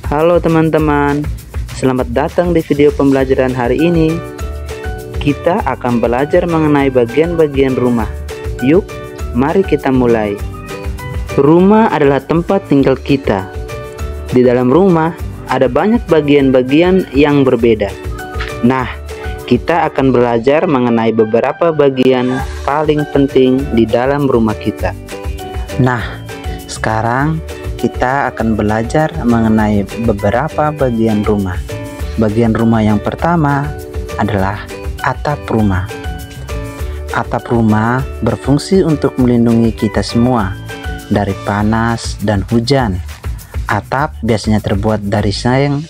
Halo teman-teman, selamat datang di video pembelajaran hari ini. Kita akan belajar mengenai bagian-bagian rumah. Yuk, mari kita mulai. Rumah adalah tempat tinggal kita. Di dalam rumah ada banyak bagian-bagian yang berbeda. Nah, kita akan belajar mengenai beberapa bagian paling penting di dalam rumah kita. Nah, sekarang kita akan belajar mengenai beberapa bagian rumah. Bagian rumah yang pertama adalah atap rumah. Atap rumah berfungsi untuk melindungi kita semua dari panas dan hujan. Atap biasanya terbuat dari seng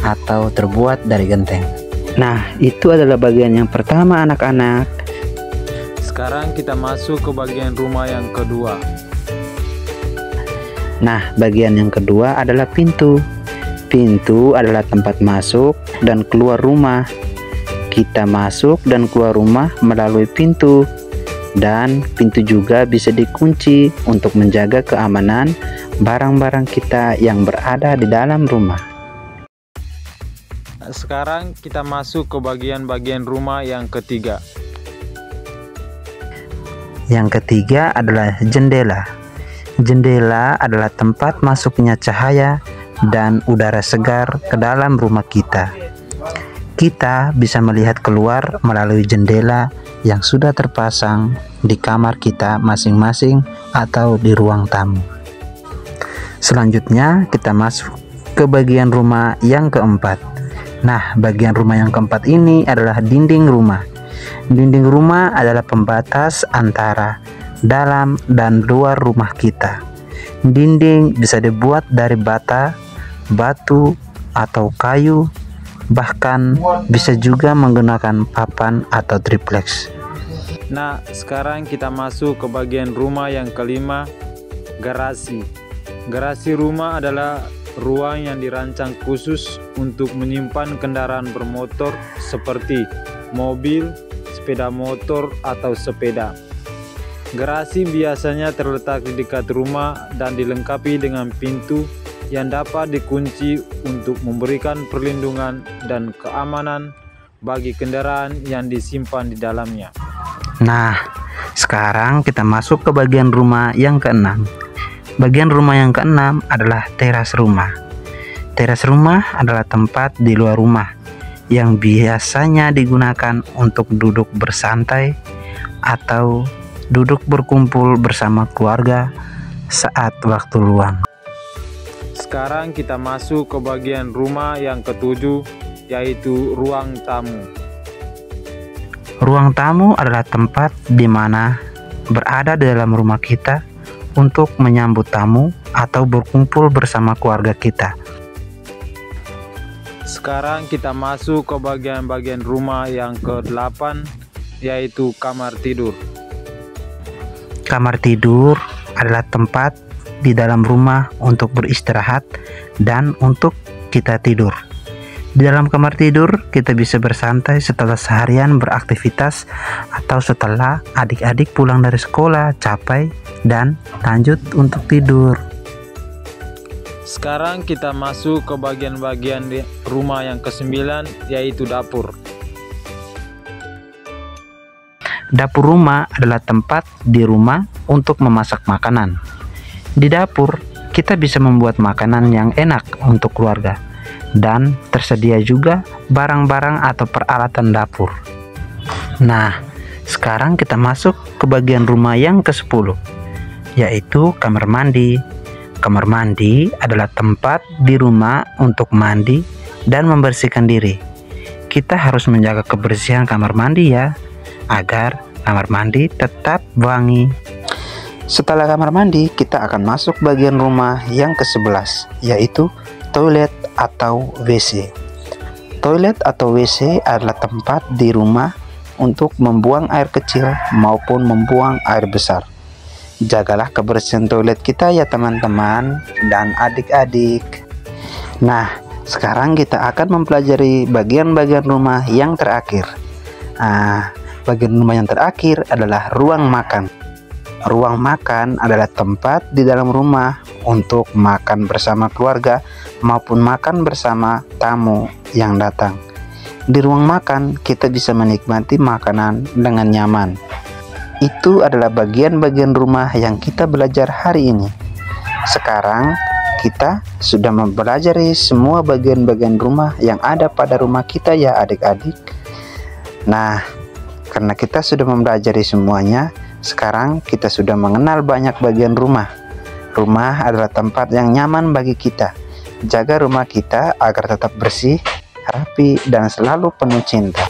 atau terbuat dari genteng. Nah, itu adalah bagian yang pertama anak-anak. Sekarang kita masuk ke bagian rumah yang kedua. Nah, bagian yang kedua adalah pintu. Pintu adalah tempat masuk dan keluar rumah. Kita masuk dan keluar rumah melalui pintu. Dan pintu juga bisa dikunci untuk menjaga keamanan barang-barang kita yang berada di dalam rumah. Sekarang kita masuk ke bagian-bagian rumah yang ketiga. Yang ketiga adalah jendela. Jendela adalah tempat masuknya cahaya dan udara segar ke dalam rumah kita. Kita bisa melihat keluar melalui jendela yang sudah terpasang di kamar kita masing-masing atau di ruang tamu. Selanjutnya kita masuk ke bagian rumah yang keempat. Nah, bagian rumah yang keempat ini adalah dinding rumah. Dinding rumah adalah pembatas antara dalam dan luar rumah kita. Dinding bisa dibuat dari bata, batu, atau kayu, bahkan bisa juga menggunakan papan atau triplex. Nah, sekarang kita masuk ke bagian rumah yang kelima, garasi. Garasi rumah adalah ruang yang dirancang khusus untuk menyimpan kendaraan bermotor seperti mobil, sepeda motor, atau sepeda. Garasi biasanya terletak di dekat rumah dan dilengkapi dengan pintu yang dapat dikunci untuk memberikan perlindungan dan keamanan bagi kendaraan yang disimpan di dalamnya. Nah, sekarang kita masuk ke bagian rumah yang keenam. Bagian rumah yang keenam adalah teras rumah. Teras rumah adalah tempat di luar rumah yang biasanya digunakan untuk duduk bersantai atau duduk berkumpul bersama keluarga saat waktu luang. Sekarang kita masuk ke bagian rumah yang ketujuh, yaitu ruang tamu. Ruang tamu adalah tempat di mana berada di dalam rumah kita untuk menyambut tamu atau berkumpul bersama keluarga kita. Sekarang kita masuk ke bagian-bagian rumah yang ke-8, yaitu kamar tidur. Kamar tidur adalah tempat di dalam rumah untuk beristirahat dan untuk kita tidur. Di dalam kamar tidur, kita bisa bersantai setelah seharian beraktivitas atau setelah adik-adik pulang dari sekolah, capek, dan lanjut untuk tidur. Sekarang kita masuk ke bagian-bagian rumah yang ke-9, yaitu dapur. Dapur rumah adalah tempat di rumah untuk memasak makanan. Di dapur, kita bisa membuat makanan yang enak untuk keluarga. Dan tersedia juga barang-barang atau peralatan dapur. Nah, sekarang kita masuk ke bagian rumah yang ke-10, yaitu kamar mandi. Kamar mandi adalah tempat di rumah untuk mandi dan membersihkan diri. Kita harus menjaga kebersihan kamar mandi ya, agar kamar mandi tetap wangi. Setelah kamar mandi, kita akan masuk bagian rumah yang ke-11, yaitu toilet atau WC. Toilet atau WC adalah tempat di rumah untuk membuang air kecil maupun membuang air besar. Jagalah kebersihan toilet kita ya teman-teman dan adik-adik. Nah, sekarang kita akan mempelajari bagian-bagian rumah yang terakhir. Bagian rumah yang terakhir adalah ruang makan. Ruang makan adalah tempat di dalam rumah untuk makan bersama keluarga maupun makan bersama tamu yang datang. Di ruang makan, kita bisa menikmati makanan dengan nyaman. Itu adalah bagian-bagian rumah yang kita belajar hari ini. Sekarang, kita sudah mempelajari semua bagian-bagian rumah yang ada pada rumah kita ya adik-adik. Nah, karena kita sudah mempelajari semuanya, sekarang kita sudah mengenal banyak bagian rumah. Rumah adalah tempat yang nyaman bagi kita. Jaga rumah kita agar tetap bersih, rapi, dan selalu penuh cinta.